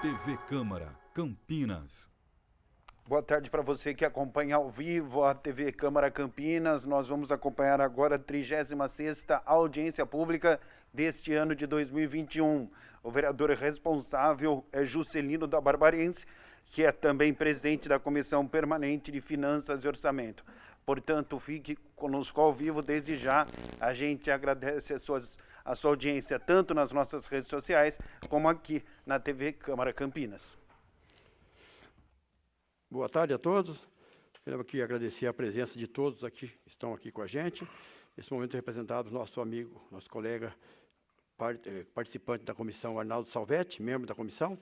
TV Câmara, Campinas. Boa tarde para você que acompanha ao vivo a TV Câmara Campinas. Nós vamos acompanhar agora a 36ª audiência pública deste ano de 2021. O vereador responsável é Juscelino da Barbarense, que é também presidente da Comissão Permanente de Finanças e Orçamento. Portanto, fique conosco ao vivo desde já. A gente agradece a sua audiência tanto nas nossas redes sociais como aqui na TV Câmara Campinas. Boa tarde a todos. Quero aqui agradecer a presença de todos aqui que estão aqui com a gente. Nesse momento representado nosso amigo, nosso colega participante da comissão, Arnaldo Salvetti, membro da comissão,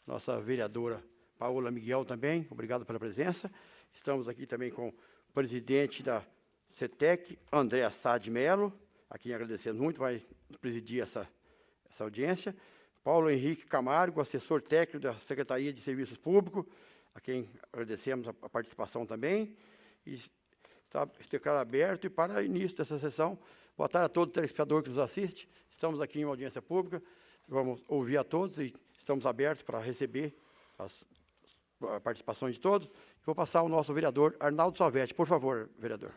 nossa vereadora Paola Miguel também, obrigado pela presença. Estamos aqui também com o presidente da CETEC, André Assad Melo, a quem agradecemos muito, vai presidir essa audiência. Paulo Henrique Camargo, assessor técnico da Secretaria de Serviços Públicos, a quem agradecemos a participação também. E está declarado aberto. E para o início dessa sessão, boa tarde a todo telespectador que nos assiste. Estamos aqui em uma audiência pública, vamos ouvir a todos e estamos abertos para receber as participações de todos. Vou passar ao nosso vereador Arnaldo Salvetti. Por favor, vereador.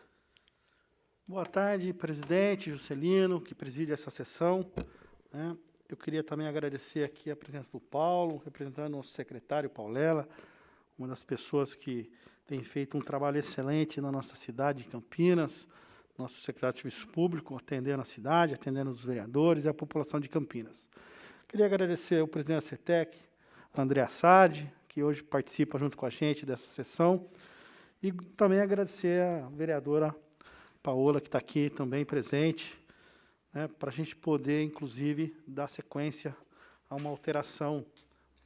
Boa tarde, presidente Juscelino, que preside essa sessão. Eu queria também agradecer aqui a presença do Paulo, representando o nosso secretário Paulela, uma das pessoas que tem feito um trabalho excelente na nossa cidade de Campinas, nosso secretário de Serviço Público, atendendo a cidade, atendendo os vereadores e a população de Campinas. Queria agradecer ao presidente da CETEC, André Assad, que hoje participa junto com a gente dessa sessão, e também agradecer a vereadora Paola, que está aqui também presente, para a gente poder, inclusive, dar sequência a uma alteração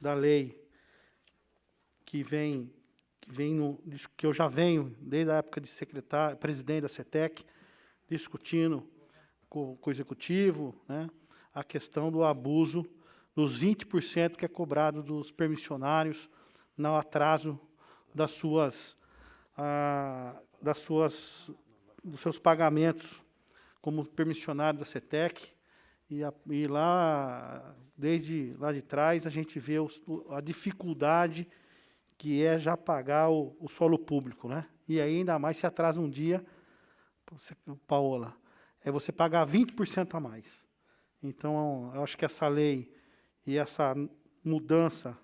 da lei que eu já venho, desde a época de presidente da CETEC, discutindo com o Executivo, a questão do abuso dos 20% que é cobrado dos permissionários no atraso dos seus pagamentos como permissionário da CETEC. E lá, desde lá de trás, a gente vê a dificuldade que é já pagar o solo público, E aí, ainda mais, se atrasa um dia, Paola, é você pagar 20% a mais. Então, eu acho que essa lei e essa mudança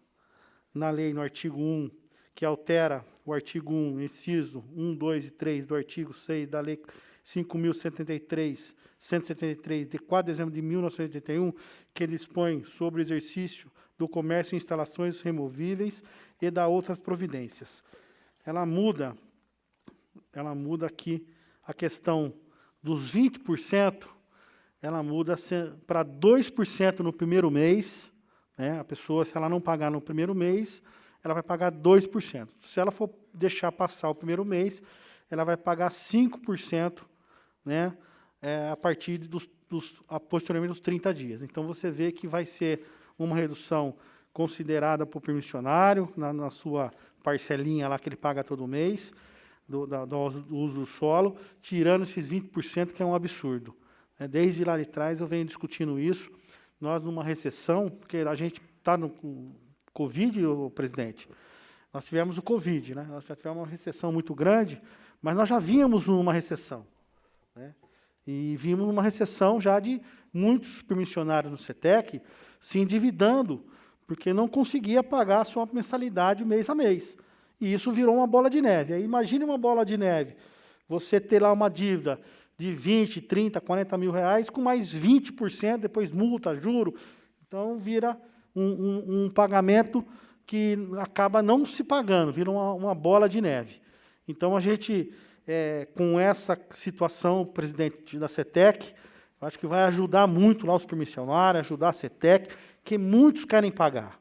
na lei, no artigo 1, que altera o artigo 1, inciso 1, 2 e 3 do artigo 6 da lei 5.173, de 4 de dezembro de 1981, que ele dispõe sobre o exercício do comércio em instalações removíveis e da outras providências. Ela muda aqui a questão dos 20%, ela muda para 2% no primeiro mês, A pessoa, se ela não pagar no primeiro mês, ela vai pagar 2%. Se ela for deixar passar o primeiro mês, ela vai pagar 5%, a partir posteriormente dos 30 dias. Então, você vê que vai ser uma redução considerada por permissionário, na sua parcelinha lá que ele paga todo mês, do uso do solo, tirando esses 20%, que é um absurdo. Desde lá de trás eu venho discutindo isso. Nós, numa recessão, porque a gente está no Covid, presidente, nós tivemos o Covid, Nós já tivemos uma recessão muito grande, mas nós já vínhamos numa recessão. E vimos uma recessão já de muitos permissionários no CETEC se endividando, porque não conseguia pagar a sua mensalidade mês a mês. E isso virou uma bola de neve. Aí, imagine uma bola de neve, você ter lá uma dívida de 20, 30, 40 mil reais, com mais 20%, depois multa, juro. Então, vira um pagamento que acaba não se pagando, vira uma bola de neve. Então, a gente, com essa situação, presidente da CETEC, acho que vai ajudar muito lá os permissionários, ajudar a CETEC, que muitos querem pagar.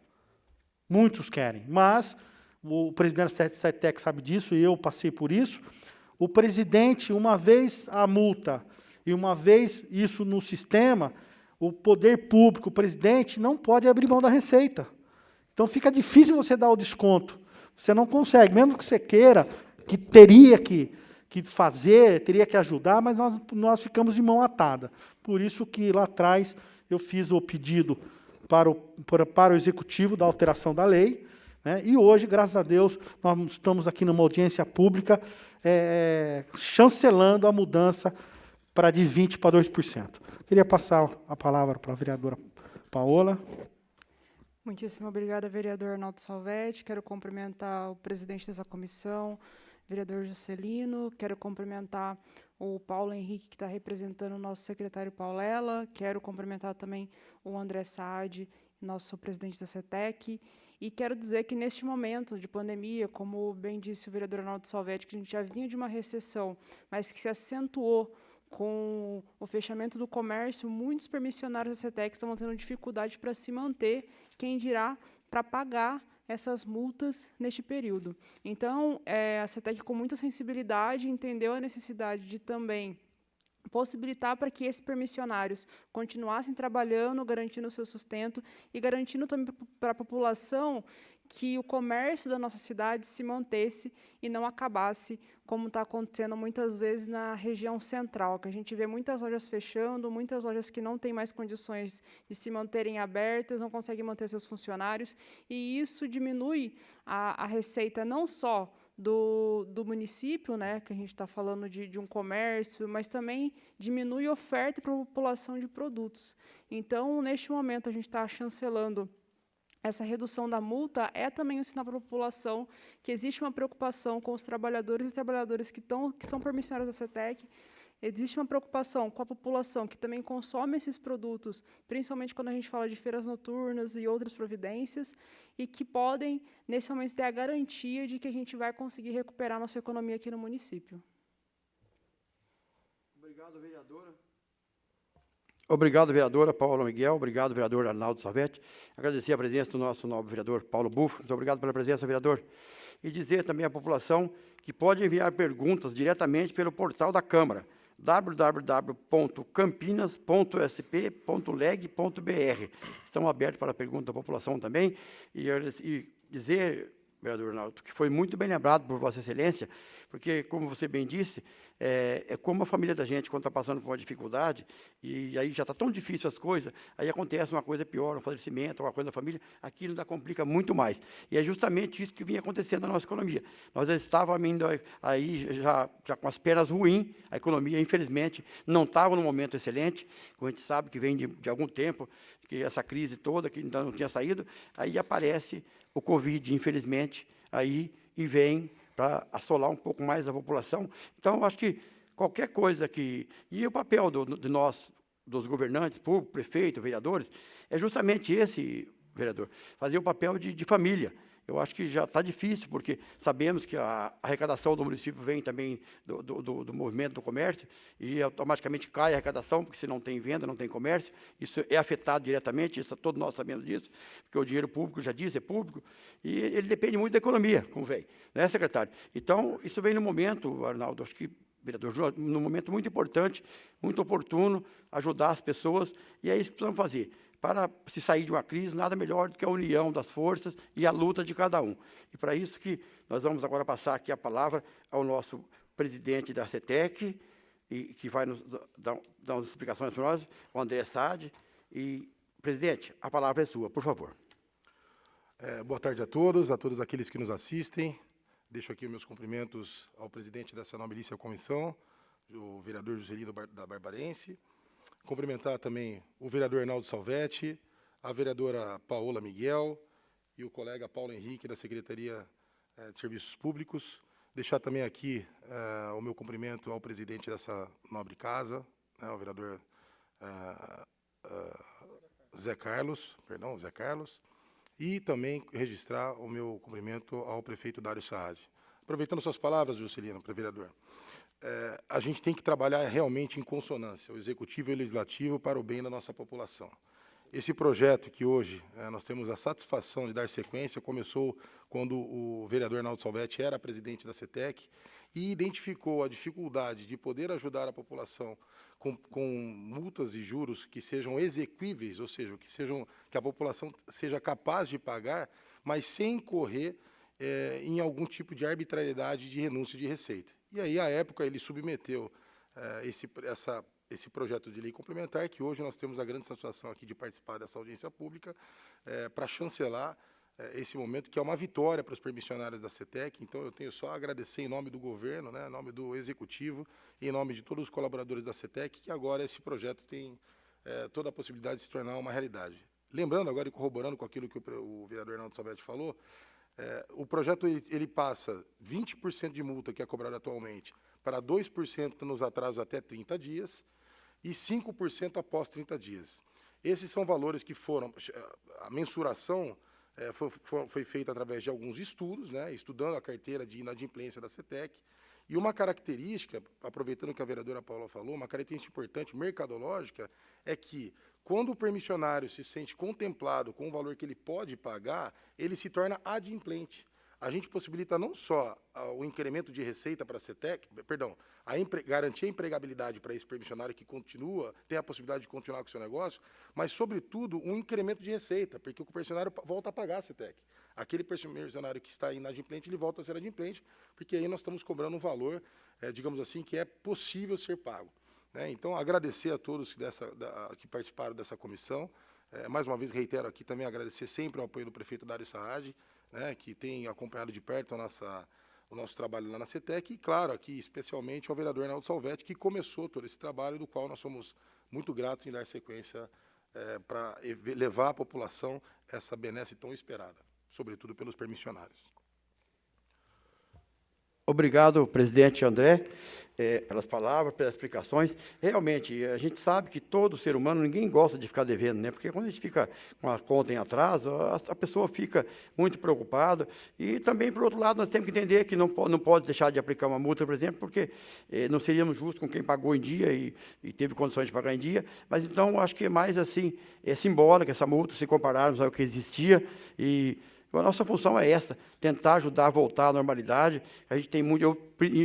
Muitos querem. Mas o presidente da CETEC sabe disso, e eu passei por isso. O presidente, uma vez a multa e uma vez isso no sistema, o poder público, o presidente, não pode abrir mão da receita. Então, fica difícil você dar o desconto. Você não consegue, mesmo que você queira, que teria que fazer, teria que ajudar, mas nós ficamos de mão atada. Por isso que lá atrás eu fiz o pedido para o Executivo da alteração da lei, né? E hoje, graças a Deus, nós estamos aqui numa audiência pública chancelando a mudança de 20% para 2%. Queria passar a palavra para a vereadora Paola. Muitíssimo obrigada, vereador Arnaldo Salvetti. Quero cumprimentar o presidente dessa comissão, vereador Juscelino. Quero cumprimentar o Paulo Henrique, que está representando o nosso secretário Paulela. Quero cumprimentar também o André Saad, nosso presidente da CETEC. E quero dizer que, neste momento de pandemia, como bem disse o vereador Arnaldo Salvetti, que a gente já vinha de uma recessão, mas que se acentuou com o fechamento do comércio, muitos permissionários da CETEC estão tendo dificuldade para se manter, quem dirá para pagar essas multas neste período. Então, a CETEC, com muita sensibilidade, entendeu a necessidade de também possibilitar para que esses permissionários continuassem trabalhando, garantindo o seu sustento e garantindo também para a população que o comércio da nossa cidade se mantesse e não acabasse, como está acontecendo muitas vezes na região central, que a gente vê muitas lojas fechando, muitas lojas que não têm mais condições de se manterem abertas, não conseguem manter seus funcionários, e isso diminui a receita não só do município, né, que a gente está falando de um comércio, mas também diminui a oferta para a população de produtos. Então, neste momento, a gente está chancelando essa redução da multa, também um sinal para a população que existe uma preocupação com os trabalhadores e trabalhadoras que são permissionários da CETEC. Existe uma preocupação com a população que também consome esses produtos, principalmente quando a gente fala de feiras noturnas e outras providências, e que podem, nesse momento, ter a garantia de que a gente vai conseguir recuperar nossa economia aqui no município. Obrigado, vereadora. Obrigado, vereadora Paula Miguel. Obrigado, vereador Arnaldo Salvetti. Agradecer a presença do nosso nobre vereador Paulo Buffo. Muito obrigado pela presença, vereador. E dizer também à população que pode enviar perguntas diretamente pelo portal da Câmara, www.campinas.sp.leg.br. Estão abertos para a pergunta da população também. E dizer, vereador Arnaldo, que foi muito bem lembrado por Vossa Excelência, porque, como você bem disse, como a família da gente, quando está passando por uma dificuldade, e aí já está tão difícil as coisas, aí acontece uma coisa pior, um falecimento, uma coisa da família, aquilo ainda complica muito mais. E é justamente isso que vinha acontecendo na nossa economia. Nós já estávamos indo aí já com as pernas ruins, a economia, infelizmente, não estava num momento excelente, como a gente sabe que vem de algum tempo, que essa crise toda, que ainda não tinha saído, aí aparece o Covid, infelizmente, aí e vem para assolar um pouco mais a população. Então, eu acho que qualquer coisa que... E o papel de nós, dos governantes públicos, prefeitos, vereadores, é justamente esse, vereador, fazer o papel de família. Eu acho que já está difícil, porque sabemos que a arrecadação do município vem também do movimento do comércio, e automaticamente cai a arrecadação, porque se não tem venda, não tem comércio, isso é afetado diretamente, isso todos nós sabemos disso, porque o dinheiro público, já disse, é público, e ele depende muito da economia, como vem, né, secretário? Então, isso vem no momento, Arnaldo, acho que, vereador, num momento muito importante, muito oportuno, ajudar as pessoas, e é isso que precisamos fazer. Para se sair de uma crise, nada melhor do que a união das forças e a luta de cada um. E para isso que nós vamos agora passar aqui a palavra ao nosso presidente da CETEC, e que vai nos dar umas explicações para nós, o André Saad. E, presidente, a palavra é sua, por favor. Boa tarde a todos aqueles que nos assistem. Deixo aqui os meus cumprimentos ao presidente dessa nobilíssima comissão, o vereador Juscelino da Barbarense. Cumprimentar também o vereador Arnaldo Salvetti, a vereadora Paola Miguel e o colega Paulo Henrique, da Secretaria de Serviços Públicos. Deixar também aqui o meu cumprimento ao presidente dessa nobre casa, né, o vereador Zé Carlos, e também registrar o meu cumprimento ao prefeito Dário Saad. Aproveitando suas palavras, Juscelino, para o vereador, a gente tem que trabalhar realmente em consonância, o executivo e o legislativo, para o bem da nossa população. Esse projeto que hoje nós temos a satisfação de dar sequência, começou quando o vereador Arnaldo Salvetti era presidente da CETEC e identificou a dificuldade de poder ajudar a população com multas e juros que sejam exequíveis, ou seja, que a população seja capaz de pagar, mas sem incorrer em algum tipo de arbitrariedade de renúncia de receita. E aí, à época, ele submeteu essa esse projeto de lei complementar, que hoje nós temos a grande satisfação aqui de participar dessa audiência pública, para chancelar esse momento, que é uma vitória para os permissionários da CETEC. Então, eu tenho só a agradecer em nome do governo, né, em nome do Executivo, em nome de todos os colaboradores da CETEC, que agora esse projeto tem toda a possibilidade de se tornar uma realidade. Lembrando agora e corroborando com aquilo que o vereador Arnaldo Salvetti falou, o projeto ele passa 20% de multa, que é cobrada atualmente, para 2% nos atrasos até 30 dias e 5% após 30 dias. Esses são valores que foram... A mensuração foi feita através de alguns estudos, né, estudando a carteira de inadimplência da CETEC, e uma característica, aproveitando que a vereadora Paula falou, uma característica importante, mercadológica, é que, quando o permissionário se sente contemplado com o valor que ele pode pagar, ele se torna adimplente. A gente possibilita não só o incremento de receita para a CETEC, garantir a empregabilidade para esse permissionário que tem a possibilidade de continuar com o seu negócio, mas, sobretudo, um incremento de receita, porque o permissionário volta a pagar a CETEC. Aquele permissionário que está inadimplente, ele volta a ser adimplente, porque aí nós estamos cobrando um valor, digamos assim, que é possível ser pago. Né? Então, agradecer a todos que participaram dessa comissão. Mais uma vez, reitero aqui também agradecer sempre o apoio do prefeito Dário Saad, né, que tem acompanhado de perto o nosso trabalho lá na CETEC, e, claro, aqui especialmente ao vereador Arnaldo Salvetti, que começou todo esse trabalho, do qual nós somos muito gratos em dar sequência para levar à população essa benesse tão esperada, sobretudo pelos permissionários. Obrigado, presidente André, pelas palavras, pelas explicações. Realmente, a gente sabe que todo ser humano, ninguém gosta de ficar devendo, né? Porque quando a gente fica com a conta em atraso, a pessoa fica muito preocupada. E também, por outro lado, nós temos que entender que não pode deixar de aplicar uma multa, por exemplo, porque não seríamos justos com quem pagou em dia e teve condições de pagar em dia. Mas, então, acho que é mais assim, simbólica essa multa, se compararmos ao que existia. E a nossa função é essa, tentar ajudar a voltar à normalidade. A gente tem muito,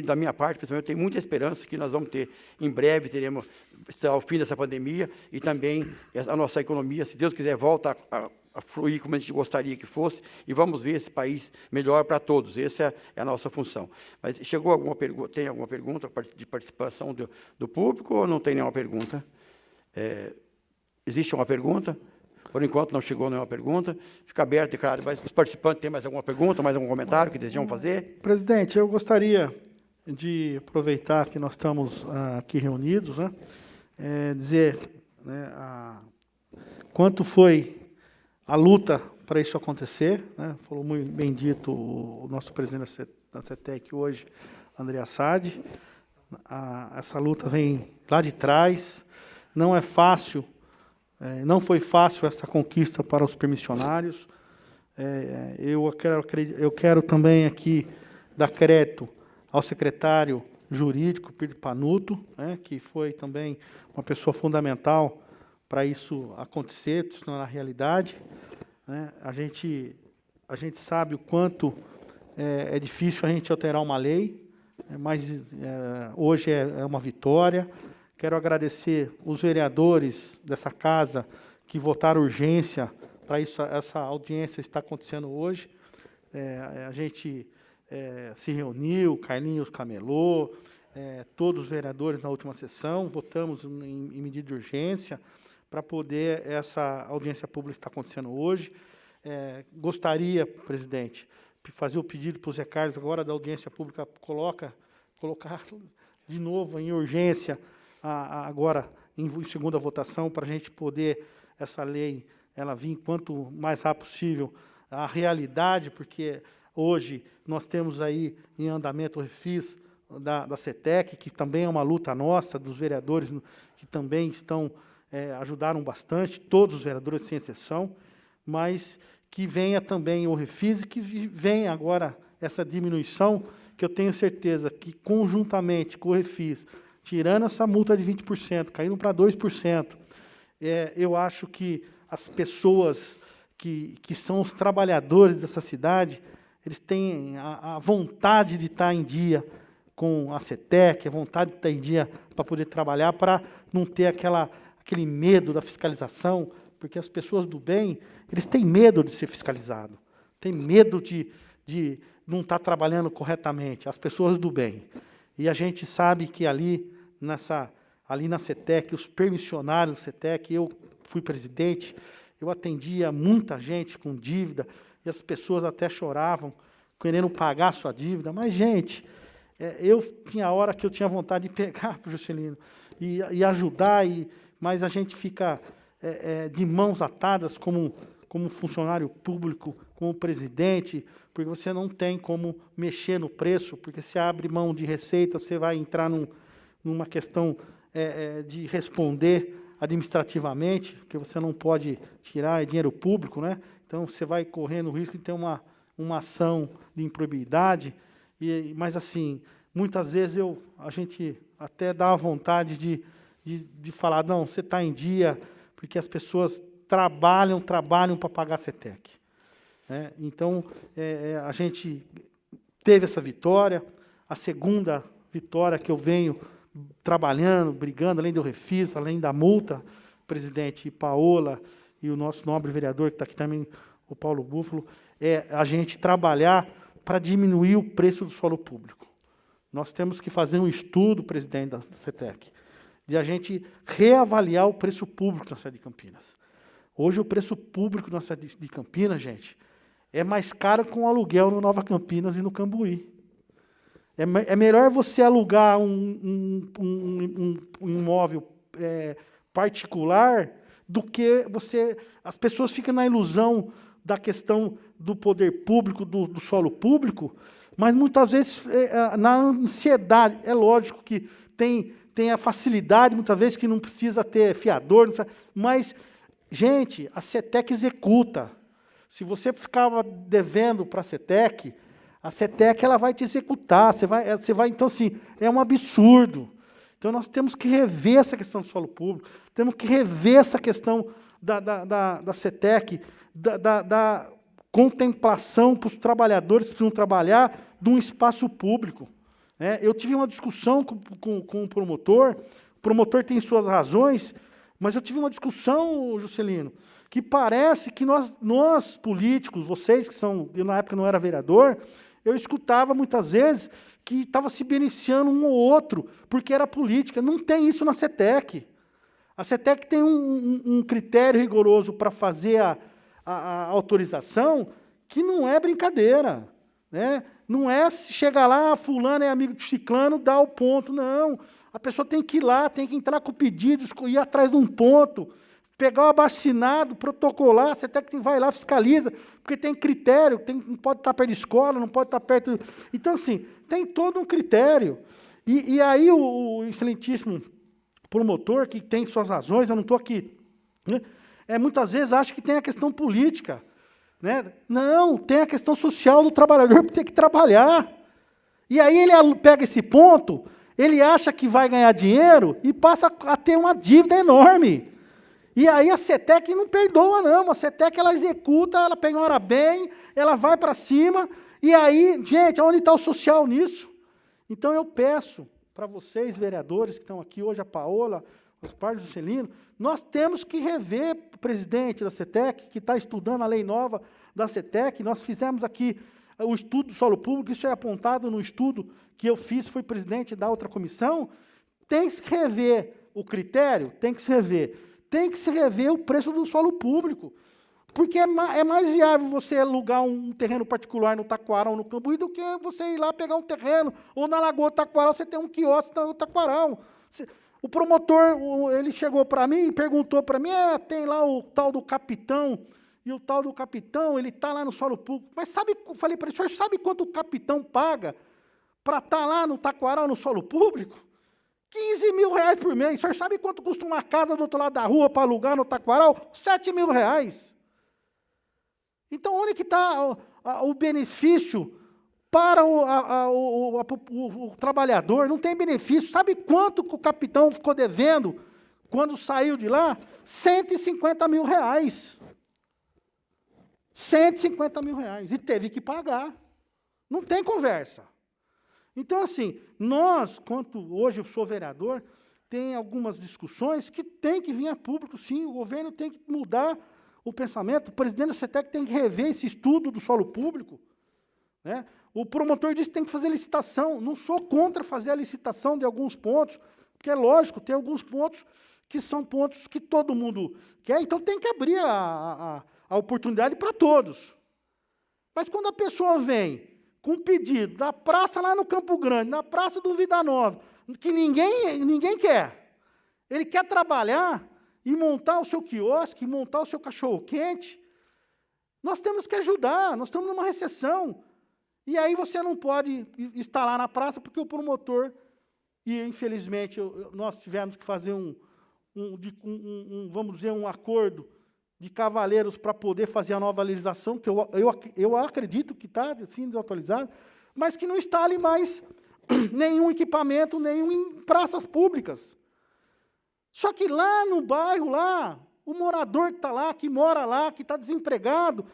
da minha parte, principalmente, eu tenho muita esperança que nós vamos ter, em breve, teremos ao fim dessa pandemia, e também a nossa economia, se Deus quiser, volta a fluir como a gente gostaria que fosse, e vamos ver esse país melhor para todos. Essa é a nossa função. Mas chegou alguma pergunta? Tem alguma pergunta de participação do público, ou não tem nenhuma pergunta? Existe uma pergunta? Por enquanto, não chegou nenhuma pergunta. Fica aberto, claro, mas os participantes têm mais alguma pergunta, mais algum comentário que desejam fazer? Presidente, eu gostaria de aproveitar que nós estamos aqui reunidos, né, dizer, né, quanto foi a luta para isso acontecer, né? Falou muito bem dito o nosso presidente da CETEC hoje, André Assad. Essa luta vem lá de trás, não é fácil. Não foi fácil essa conquista para os permissionários. Eu quero também aqui dar crédito ao secretário jurídico, Pedro Panuto, né, que foi também uma pessoa fundamental para isso acontecer, isso não é realidade. Né? A gente sabe o quanto é difícil a gente alterar uma lei, mas hoje é uma vitória. Quero agradecer os vereadores dessa casa que votaram urgência para isso. Essa audiência está acontecendo hoje. A gente se reuniu, Carlinhos camelou, todos os vereadores na última sessão, votamos em medida de urgência para poder essa audiência pública estar acontecendo hoje. Gostaria, presidente, fazer o pedido para o Zé Carlos agora da audiência pública, colocar de novo em urgência agora em segunda votação, para a gente poder, essa lei, ela vir quanto mais rápido possível à realidade, porque hoje nós temos aí em andamento o refis da CETEC, que também é uma luta nossa, dos vereadores que também ajudaram bastante, todos os vereadores, sem exceção, mas que venha também o refis e que venha agora essa diminuição, que eu tenho certeza que, conjuntamente com o refis, tirando essa multa de 20%, caindo para 2%, eu acho que as pessoas que são os trabalhadores dessa cidade, eles têm a vontade de estar em dia com a CETEC, a vontade de estar em dia para poder trabalhar, para não ter aquele medo da fiscalização, porque as pessoas do bem, eles têm medo de ser fiscalizados, têm medo de não estar trabalhando corretamente, as pessoas do bem. E a gente sabe que ali, ali na CETEC, os permissionários da CETEC, eu fui presidente, eu atendia muita gente com dívida, e as pessoas até choravam, querendo pagar a sua dívida. Mas, gente, eu tinha hora que eu tinha vontade de pegar para o Juscelino e ajudar, mas a gente fica de mãos atadas como funcionário público, como presidente, porque você não tem como mexer no preço, porque você abre mão de receita, você vai entrar numa questão de responder administrativamente, porque você não pode tirar dinheiro público, né? Então, você vai correndo o risco de ter uma ação de improbidade, mas, assim, muitas vezes a gente até dá a vontade de falar, não, você está em dia, porque as pessoas trabalham para pagar a CETEC. Então, a gente teve essa vitória, a segunda vitória que eu venho trabalhando, brigando, além do refis, além da multa, presidente Paola e o nosso nobre vereador, que está aqui também, o Paulo Búfalo, a gente trabalhar para diminuir o preço do solo público. Nós temos que fazer um estudo, presidente da CETEC, de a gente reavaliar o preço público na cidade de Campinas. Hoje, o preço público na cidade de Campinas, gente, é mais caro que um aluguel no Nova Campinas e no Cambuí. É melhor você alugar um imóvel particular do que você... As pessoas ficam na ilusão da questão do poder público, do solo público, mas muitas vezes, na ansiedade, é lógico que tem a facilidade, muitas vezes, que não precisa ter fiador, mas, gente, a CETEC executa. Se você ficava devendo para a CETEC ela vai te executar, você vai, então, assim, é um absurdo. Então, nós temos que rever essa questão do solo público, temos que rever essa questão da CETEC, da contemplação para os trabalhadores que precisam trabalhar de um espaço público. Eu tive uma discussão com o promotor tem suas razões, mas eu tive uma discussão, Juscelino, que parece que nós políticos, vocês que são, eu na época não era vereador, eu escutava muitas vezes que estava se beneficiando um ou outro, porque era política. Não tem isso na CETEC. A CETEC tem um critério rigoroso para fazer a autorização que não é brincadeira. Não é chegar lá, fulano é amigo de ciclano, dá o ponto. Não. A pessoa tem que ir lá, tem que entrar com o pedido, ir atrás de um ponto, pegar o abaixo-assinado, protocolar, a CETEC vai lá, fiscaliza, porque tem critério, não pode estar perto da escola, não pode estar perto... Então, assim, tem todo um critério. E aí o excelentíssimo promotor, que tem suas razões, eu não estou aqui, muitas vezes acha que tem a questão política. Não, tem a questão social do trabalhador que tem que trabalhar. E aí ele pega esse ponto, ele acha que vai ganhar dinheiro e passa a ter uma dívida enorme. E aí a CETEC não perdoa, não. A CETEC, ela executa, ela penhora bem, ela vai para cima. E aí, gente, onde está o social nisso? Então, eu peço para vocês, vereadores que estão aqui hoje, a Paola, os pais do Juscelino, nós temos que rever o presidente da CETEC, que está estudando a lei nova da CETEC. Nós fizemos aqui o estudo do solo público, isso é apontado no estudo que eu fiz, fui presidente da outra comissão. Tem que se rever o critério? Tem que se rever. Tem que se rever o preço do solo público, porque é mais viável você alugar um terreno particular no Taquaral, no Cambuí, do que você ir lá pegar um terreno, ou na Lagoa do Taquaral, você tem um quiosque no Taquaral. O promotor, ele chegou para mim e perguntou para mim, tem lá o tal do capitão, e o tal do capitão, ele está lá no solo público. Mas falei para ele, o senhor sabe quanto o capitão paga para estar lá no Taquaral, no solo público? 15 mil reais por mês. O senhor sabe quanto custa uma casa do outro lado da rua para alugar no Taquaral? 7 mil reais. Então, onde que está o benefício para o trabalhador? Não tem benefício. Sabe quanto que o capitão ficou devendo quando saiu de lá? 150 mil reais. 150 mil reais. E teve que pagar. Não tem conversa. Então, assim, nós, hoje eu sou vereador, tem algumas discussões que tem que vir a público, sim, o governo tem que mudar o pensamento, o presidente da CETEC tem que rever esse estudo do solo público. O promotor disse que tem que fazer licitação, não sou contra fazer a licitação de alguns pontos, Porque é lógico, tem alguns pontos que são pontos que todo mundo quer, então tem que abrir a oportunidade para todos. Mas quando a pessoa vem com um pedido da praça lá no Campo Grande, na praça do Vida Nova, que ninguém quer, ele quer trabalhar e montar o seu quiosque, montar o seu cachorro-quente, nós temos que ajudar, nós estamos numa recessão. E aí você não pode estar lá na praça porque o promotor, e infelizmente nós tivemos que fazer vamos dizer, um acordo de cavaleiros para poder fazer a nova legislação, que eu acredito que está assim, desatualizado, mas que não está ali mais nenhum equipamento, nenhum em praças públicas. Só que lá no bairro, lá, o morador que está lá, que mora lá, que está desempregado,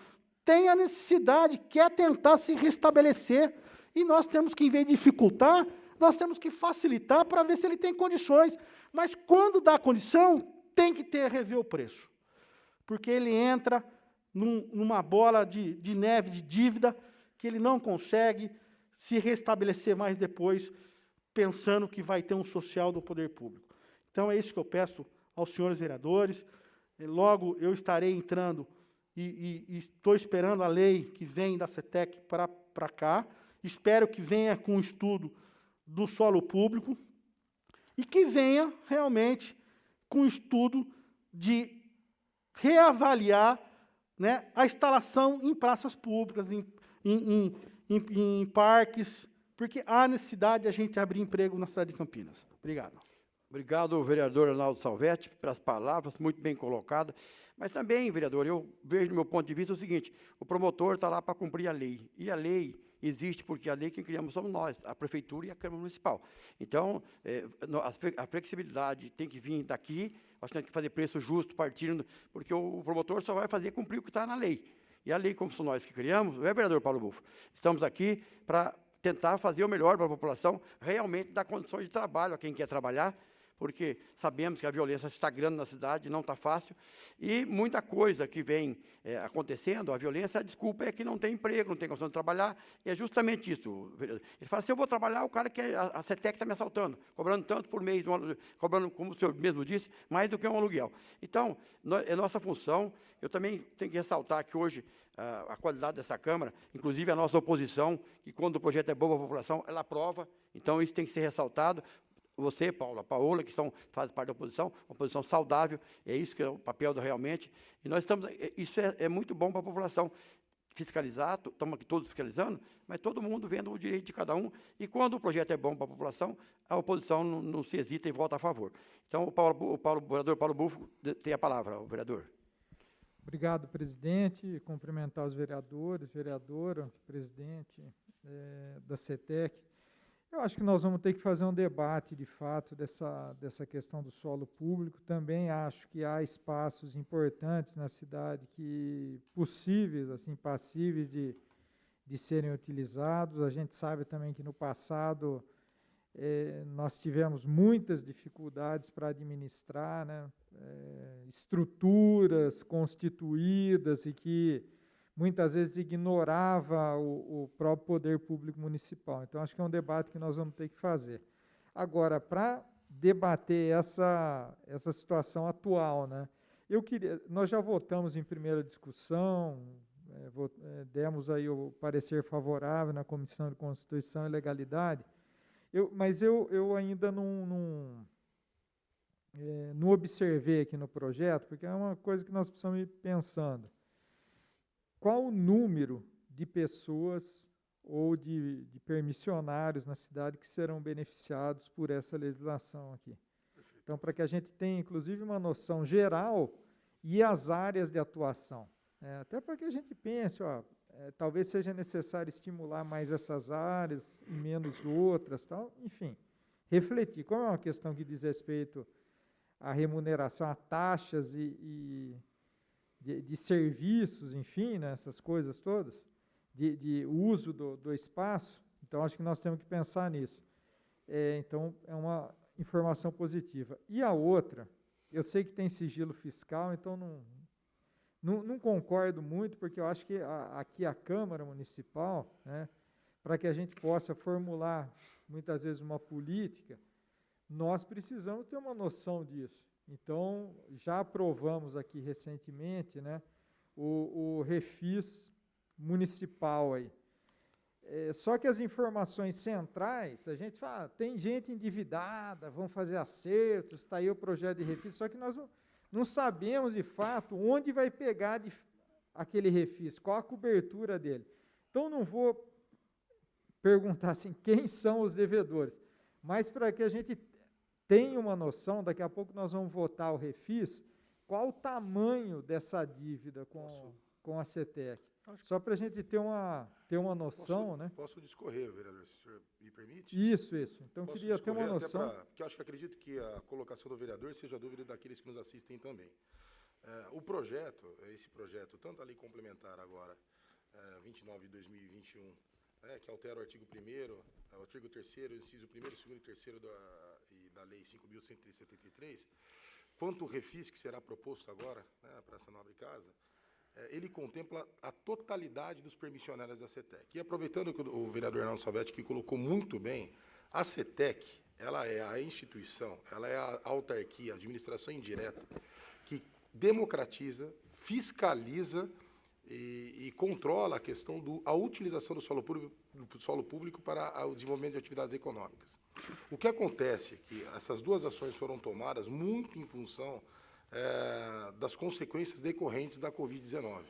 tem a necessidade, quer tentar se restabelecer. E nós temos que, em vez de dificultar, nós temos que facilitar para ver se ele tem condições. Mas, quando dá condição, tem que rever o preço. Porque ele entra numa bola de neve, de dívida, que ele não consegue se restabelecer mais depois, pensando que vai ter um social do poder público. Então, é isso que eu peço aos senhores vereadores. Logo, eu estarei entrando e estou esperando a lei que vem da CETEC para cá. Espero que venha com um estudo do solo público e que venha realmente com um estudo de reavaliar, né, a instalação em praças públicas, em parques, porque há necessidade de a gente abrir emprego na cidade de Campinas. Obrigado. Obrigado, vereador Arnaldo Salvetti, pelas palavras, muito bem colocadas. Mas também, vereador, eu vejo, do meu ponto de vista, o seguinte: o promotor está lá para cumprir a lei. E a lei existe porque a lei que criamos somos nós, a Prefeitura e a Câmara Municipal. Então, a flexibilidade tem que vir daqui, nós temos que fazer preço justo, partindo, porque o promotor só vai fazer cumprir o que está na lei. E a lei, como somos nós que criamos, não é, vereador Paulo Bufo? Estamos aqui para tentar fazer o melhor para a população, realmente dar condições de trabalho a quem quer trabalhar, porque sabemos que a violência está grande na cidade, não está fácil, e muita coisa que vem acontecendo, a violência, a desculpa é que não tem emprego, não tem condição de trabalhar, e é justamente isso. Ele fala, se eu vou trabalhar, o cara que a CETEC está me assaltando, cobrando tanto por mês, cobrando, como o senhor mesmo disse, mais do que um aluguel. Então, é nossa função. Eu também tenho que ressaltar que hoje a qualidade dessa Câmara, inclusive a nossa oposição, que quando o projeto é bom para a população, ela aprova, então isso tem que ser ressaltado. Você, Paulo, a Paola, que fazem parte da oposição, uma oposição saudável, é isso que é o papel realmente. E nós estamos, isso é muito bom para a população. Fiscalizar, estamos aqui todos fiscalizando, mas todo mundo vendo o direito de cada um. E quando o projeto é bom para a população, a oposição não se hesita e vota a favor. Então, o vereador Paulo Bufo tem a palavra, o vereador. Obrigado, presidente. Cumprimentar os vereadores, vereadora, presidente da CETEC. Eu acho que nós vamos ter que fazer um debate, de fato, dessa questão do solo público. Também acho que há espaços importantes na cidade que possíveis, assim, passíveis de serem utilizados. A gente sabe também que no passado nós tivemos muitas dificuldades para administrar, né, estruturas constituídas e que muitas vezes ignorava o próprio poder público municipal. Então, acho que é um debate que nós vamos ter que fazer. Agora, para debater essa situação atual, né, nós já votamos em primeira discussão, demos aí o parecer favorável na Comissão de Constituição e Legalidade, mas eu ainda não observei aqui no projeto, porque é uma coisa que nós precisamos ir pensando. Qual o número de pessoas ou de permissionários na cidade que serão beneficiados por essa legislação aqui? Então, para que a gente tenha, inclusive, uma noção geral e as áreas de atuação. Até para que a gente pense, talvez seja necessário estimular mais essas áreas e menos outras, tal. Enfim, refletir. Como é uma questão que diz respeito à remuneração, a taxas de serviços, enfim, né, essas coisas todas, de uso do espaço, então acho que nós temos que pensar nisso. Então, é uma informação positiva. E a outra, eu sei que tem sigilo fiscal, então não concordo muito, porque eu acho que aqui a Câmara Municipal, né, para que a gente possa formular, muitas vezes, uma política, nós precisamos ter uma noção disso. Então, já aprovamos aqui recentemente, né, o refis municipal aí. Só que as informações centrais, a gente fala, tem gente endividada, vão fazer acertos, está aí o projeto de refis, só que nós não sabemos, de fato, onde vai pegar aquele refis, qual a cobertura dele. Então, não vou perguntar assim, quem são os devedores, mas para que a gente tenha uma noção, daqui a pouco nós vamos votar o refis, qual o tamanho dessa dívida com a CETEC. Só para a gente ter uma noção, né? Posso discorrer, vereador, se o senhor me permite? Isso. Então, Posso queria ter uma discorrer noção. Porque eu acredito que a colocação do vereador seja dúvida daqueles que nos assistem também. O projeto, esse projeto, tanto a lei complementar agora, 29 de 2021, que altera o artigo 1º, o artigo 3º, inciso 1º, 2º e 3º da lei 5.173, quanto o refis que será proposto agora, né, para essa nobre casa, ele contempla a totalidade dos permissionários da CETEC. E aproveitando que o vereador Arnaldo Salvetti que colocou muito bem, a CETEC, ela é a instituição, ela é a autarquia, a administração indireta, que democratiza, fiscaliza e controla a questão da utilização do solo público para o desenvolvimento de atividades econômicas. O que acontece é que essas duas ações foram tomadas muito em função das consequências decorrentes da Covid-19.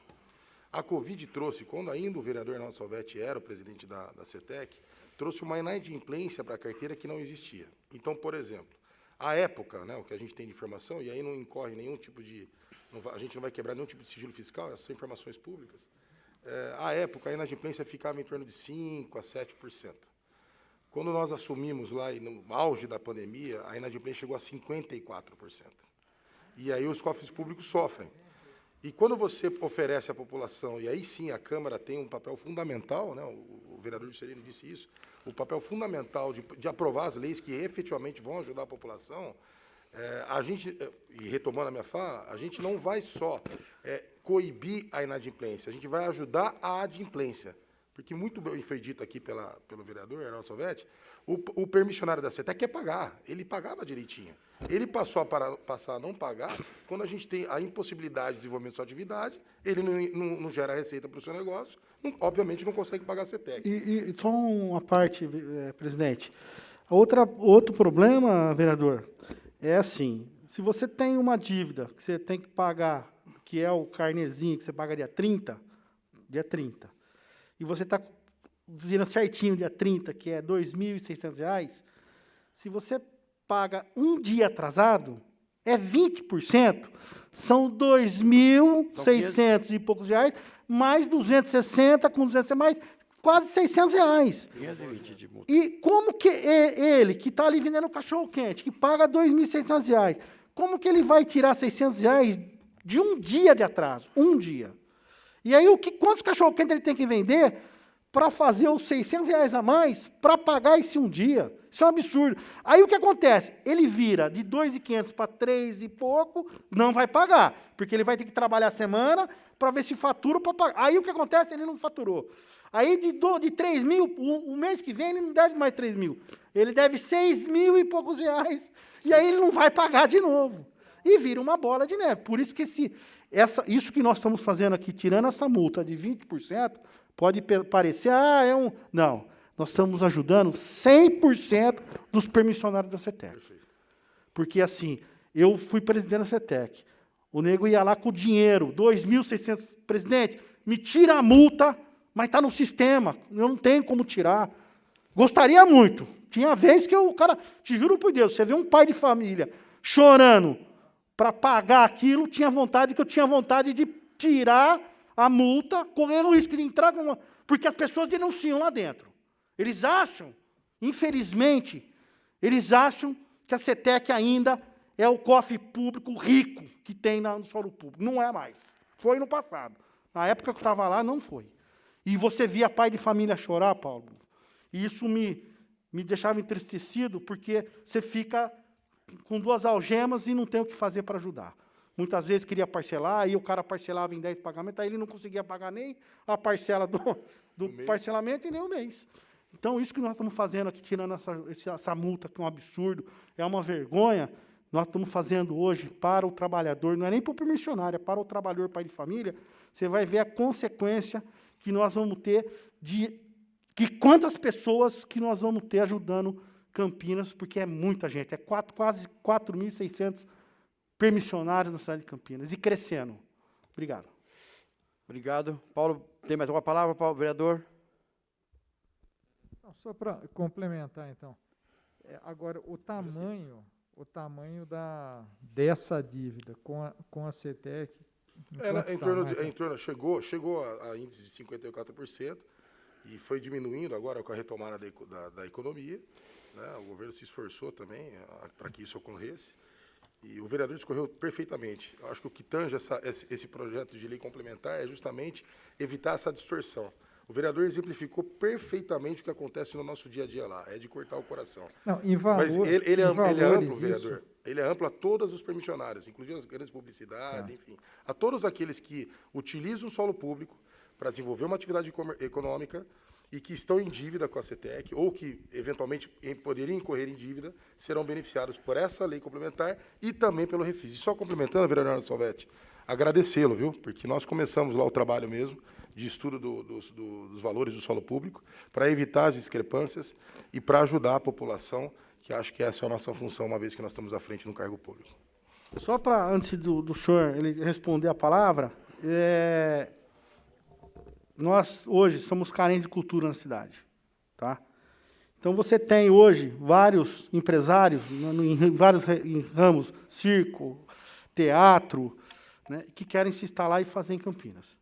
A Covid trouxe, quando ainda o vereador Arnaldo Salvetti era o presidente da CETEC, trouxe uma inadimplência para a carteira que não existia. Então, por exemplo, à época, né, o que a gente tem de informação, e aí não incorre nenhum tipo de... a gente não vai quebrar nenhum tipo de sigilo fiscal, essas são informações públicas, à época a inadimplência ficava em torno de 5% a 7%. Quando nós assumimos lá, no auge da pandemia, a inadimplência chegou a 54%. E aí os cofres públicos sofrem. E quando você oferece à população, e aí sim a Câmara tem um papel fundamental, né, o vereador Juscelino disse isso, o papel fundamental de aprovar as leis que efetivamente vão ajudar a população, a gente, e retomando a minha fala, a gente não vai só coibir a inadimplência, a gente vai ajudar a adimplência. Porque muito bem foi dito aqui pelo vereador Arnaldo Salvetti, o permissionário da CETEC quer pagar, ele pagava direitinho. Ele passar a não pagar quando a gente tem a impossibilidade de desenvolvimento da sua atividade, ele não gera receita para o seu negócio, obviamente não consegue pagar a CETEC. E só uma parte, presidente. Outro problema, vereador, é assim, se você tem uma dívida que você tem que pagar, que é o carnezinho que você paga dia 30, e você está virando certinho dia 30, que é R$ 2.600, se você paga um dia atrasado, é 20%, são R$ 2.600 e poucos reais, mais 260, com 260 mais, quase R$ 600. E como que ele, que está ali vendendo cachorro-quente, que paga R$ 2.600, como que ele vai tirar R$ 600 de um dia de atraso? Um dia. E aí, quantos cachorro-quente ele tem que vender para fazer os R$ 600 a mais para pagar esse um dia? Isso é um absurdo. Aí o que acontece? Ele vira de 2.500 para 3 e pouco, não vai pagar, porque ele vai ter que trabalhar a semana para ver se fatura para pagar. Aí o que acontece? Ele não faturou. Aí de 3 mil, o mês que vem ele não deve mais 3 mil. Ele deve 6 mil e poucos reais. E aí ele não vai pagar de novo. E vira uma bola de neve. Por isso que isso que nós estamos fazendo aqui, tirando essa multa de 20%, pode parecer, não, nós estamos ajudando 100% dos permissionários da CETEC. Perfeito. Porque, assim, eu fui presidente da CETEC, o nego ia lá com o dinheiro, 2.600, presidente, me tira a multa, mas está no sistema, eu não tenho como tirar. Gostaria muito. Tinha vez que o cara, te juro por Deus, você vê um pai de família chorando para pagar aquilo, eu tinha vontade de tirar a multa, correndo o risco de entrar porque as pessoas denunciam lá dentro. Eles acham, infelizmente, que a CETEC ainda é o cofre público rico que tem no solo público. Não é mais. Foi no passado. Na época que eu estava lá, não foi. E você via pai de família chorar, Paulo. E isso me deixava entristecido, porque você fica com 2 algemas e não tem o que fazer para ajudar. Muitas vezes queria parcelar, aí o cara parcelava em 10 pagamentos, aí ele não conseguia pagar nem a parcela do parcelamento e nem o mês. Então, isso que nós estamos fazendo aqui, tirando essa multa, que é um absurdo, é uma vergonha, nós estamos fazendo hoje para o trabalhador, não é nem para o permissionário, é para o trabalhador, pai de família. Você vai ver a consequência que nós vamos ter de quantas pessoas que nós vamos ter ajudando Campinas, porque é muita gente, quase 4.600 permissionários na cidade de Campinas, e crescendo. Obrigado. Obrigado. Paulo, tem mais alguma palavra, Paulo, vereador? Não, só para complementar, então. Agora, o tamanho dessa dívida com a CETEC... Chegou a índice de 54%, e foi diminuindo agora com a retomada da economia, né? O governo se esforçou também para que isso ocorresse, e o vereador discorreu perfeitamente. Eu acho que o que tange esse projeto de lei complementar é justamente evitar essa distorção. O vereador exemplificou perfeitamente o que acontece no nosso dia a dia lá, é de cortar o coração. Não, em valor, mas ele é amplo, isso. vereador. Ele é amplo a todos os permissionários, inclusive as grandes publicidades, enfim. A todos aqueles que utilizam o solo público para desenvolver uma atividade econômica e que estão em dívida com a CETEC, ou que, eventualmente, poderiam incorrer em dívida, serão beneficiados por essa lei complementar e também pelo Refis. E só complementando, vereador Arnaldo Salvetti, agradecê-lo, viu? Porque nós começamos lá o trabalho mesmo, de estudo dos valores do solo público, para evitar as discrepâncias e para ajudar a população, que acho que essa é a nossa função, uma vez que nós estamos à frente no cargo público. Só para, antes do senhor ele responder a palavra, nós, hoje, somos carentes de cultura na cidade. Tá? Então, você tem, hoje, vários empresários, em vários ramos, circo, teatro, né, que querem se instalar e fazer em Campinas.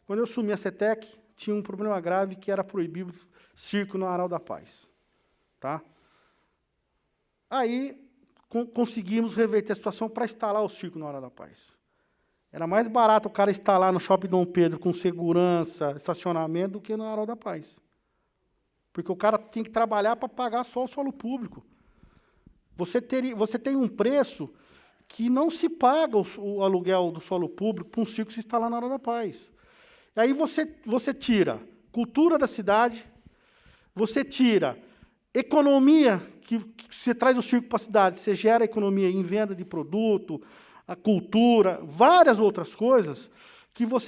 Quando eu assumi a CETEC, tinha um problema grave, que era proibido circo no Aral da Paz. Tá? Aí, conseguimos reverter a situação para instalar o circo no Aral da Paz. Era mais barato o cara instalar no Shopping Dom Pedro com segurança, estacionamento, do que no Aral da Paz. Porque o cara tem que trabalhar para pagar só o solo público. Você tem um preço que não se paga o aluguel do solo público para um circo se instalar na Aral da Paz. E aí você tira cultura da cidade, você tira economia, que você traz o circo para a cidade, você gera economia em venda de produto, a cultura, várias outras coisas,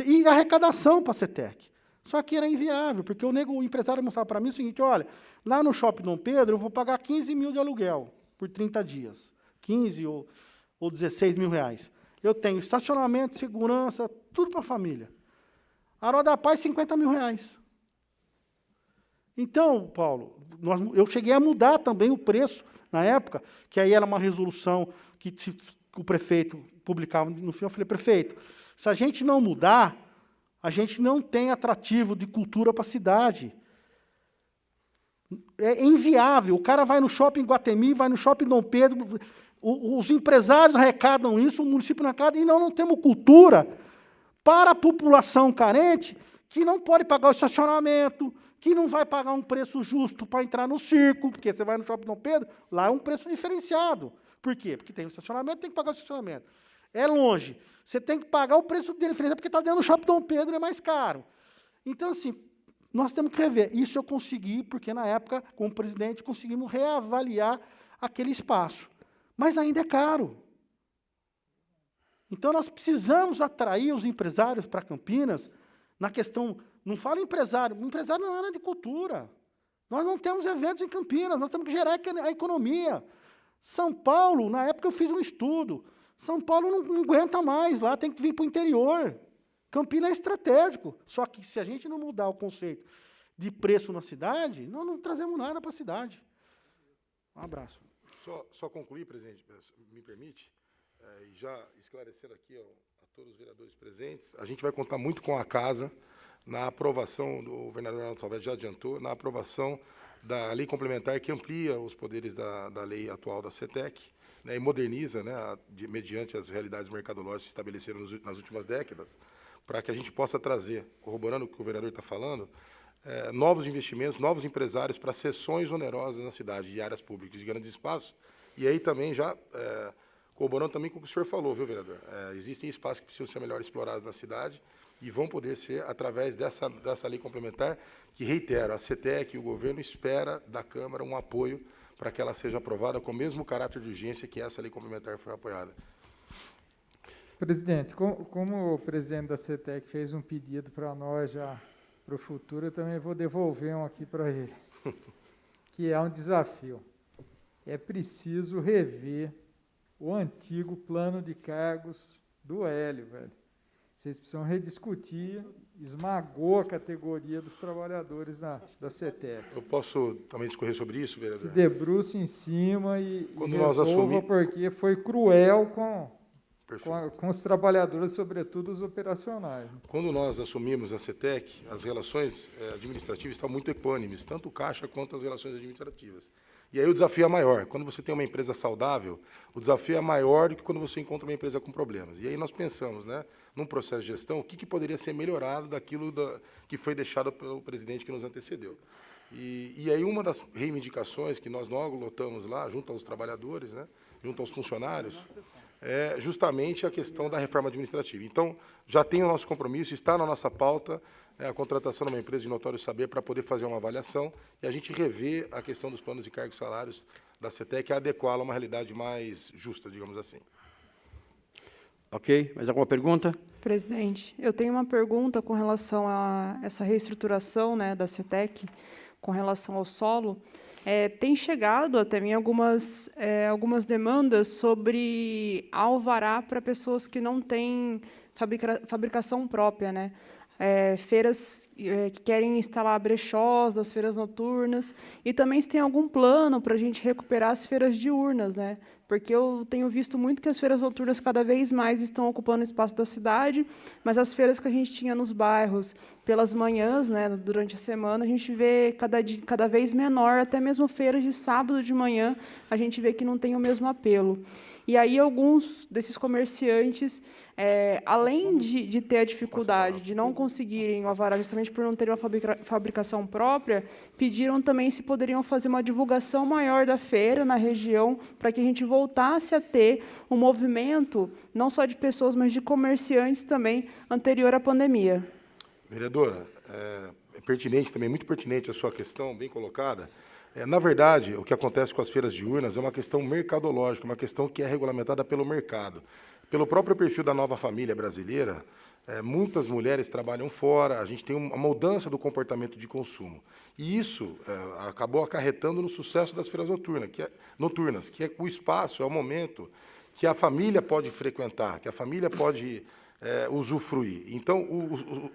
e arrecadação para a CETEC. Só que era inviável, porque o empresário mostrava para mim o seguinte: olha, lá no Shopping Dom Pedro eu vou pagar 15 mil de aluguel por 30 dias, 15 ou 16 mil reais. Eu tenho estacionamento, segurança, tudo para a família. Aral da Paz, 50 mil reais. Então, Paulo, eu cheguei a mudar também o preço na época, que aí era uma resolução que o prefeito publicava no final. Eu falei: prefeito, se a gente não mudar, a gente não tem atrativo de cultura para a cidade. É inviável. O cara vai no shopping Guatemi, vai no shopping Dom Pedro, os empresários arrecadam isso, o município não arrecada, e não temos cultura para a população carente, que não pode pagar o estacionamento, que não vai pagar um preço justo para entrar no circo, porque você vai no shopping Dom Pedro, lá é um preço diferenciado. Por quê? Porque tem o estacionamento, tem que pagar o estacionamento. É longe, você tem que pagar o preço dele diferenciado, porque está dentro do shopping Dom Pedro, é mais caro. Então, assim, nós temos que rever. Isso eu consegui, porque na época, como presidente, conseguimos reavaliar aquele espaço. Mas ainda é caro. Então, nós precisamos atrair os empresários para Campinas na questão... Não fala empresário na área de cultura. Nós não temos eventos em Campinas, nós temos que gerar a economia. São Paulo, na época eu fiz um estudo, São Paulo não aguenta mais, lá tem que vir para o interior. Campinas é estratégico. Só que se a gente não mudar o conceito de preço na cidade, nós não trazemos nada para a cidade. Um abraço. Só concluir, presidente, me permite, e já esclarecendo aqui a todos os vereadores presentes, a gente vai contar muito com a casa na aprovação, o vereador Arnaldo Salvetti já adiantou, na aprovação da lei complementar que amplia os poderes da lei atual da CETEC, né, e moderniza, né, mediante as realidades mercadológicas que se estabeleceram nas últimas décadas, para que a gente possa trazer, corroborando o que o vereador está falando, novos investimentos, novos empresários para cessões onerosas na cidade, de áreas públicas, de grandes espaços, e aí também já corroborando também com o que o senhor falou, viu, vereador? Existem espaços que precisam ser melhor explorados na cidade, e vão poder ser através dessa lei complementar, que, reitero, a CETEC e o governo espera da Câmara um apoio para que ela seja aprovada com o mesmo caráter de urgência que essa lei complementar foi apoiada. Presidente, como o presidente da CETEC fez um pedido para nós já para o futuro, eu também vou devolver um aqui para ele, que é um desafio. É preciso rever o antigo plano de cargos do Hélio, velho. Vocês precisam rediscutir, esmagou a categoria dos trabalhadores da CETEC. Eu posso também discorrer sobre isso, vereador? Se debruce em cima e Quando nós resolva, porque foi cruel com os trabalhadores, sobretudo os operacionais. Quando nós assumimos a CETEC, as relações administrativas estão muito equânimes, tanto o caixa quanto as relações administrativas. E aí o desafio é maior. Quando você tem uma empresa saudável, o desafio é maior do que quando você encontra uma empresa com problemas. E aí nós pensamos, né, num processo de gestão, o que poderia ser melhorado daquilo que foi deixado pelo presidente que nos antecedeu. E aí uma das reivindicações que nós logo lotamos lá, junto aos trabalhadores, né, junto aos funcionários, é justamente a questão da reforma administrativa. Então, já tem o nosso compromisso, está na nossa pauta, a contratação de uma empresa de notório saber para poder fazer uma avaliação e a gente rever a questão dos planos de cargos e salários da CETEC e adequá-la a uma realidade mais justa, digamos assim. Ok, mais alguma pergunta? Presidente, eu tenho uma pergunta com relação a essa reestruturação, né, da CETEC, com relação ao solo. Tem chegado até mim algumas demandas sobre alvará para pessoas que não têm fabricação própria, né? Feiras que querem instalar brechós das feiras noturnas, e também se tem algum plano para a gente recuperar as feiras diurnas, né? Porque eu tenho visto muito que as feiras noturnas cada vez mais estão ocupando espaço da cidade, mas as feiras que a gente tinha nos bairros pelas manhãs, né, durante a semana, a gente vê cada vez menor, até mesmo feiras de sábado de manhã, a gente vê que não tem o mesmo apelo. E aí alguns desses comerciantes, além de ter a dificuldade de não conseguirem o alvará justamente por não terem uma fabricação própria, pediram também se poderiam fazer uma divulgação maior da feira na região, para que a gente voltasse a ter um movimento, não só de pessoas, mas de comerciantes também, anterior à pandemia. Vereadora, é pertinente também, muito pertinente a sua questão, bem colocada. Na verdade, o que acontece com as feiras diurnas é uma questão mercadológica, uma questão que é regulamentada pelo mercado. Pelo próprio perfil da nova família brasileira, muitas mulheres trabalham fora, a gente tem uma mudança do comportamento de consumo. E isso acabou acarretando no sucesso das feiras noturnas, que é o espaço, é o momento que a família pode frequentar, que a família pode usufruir. Então,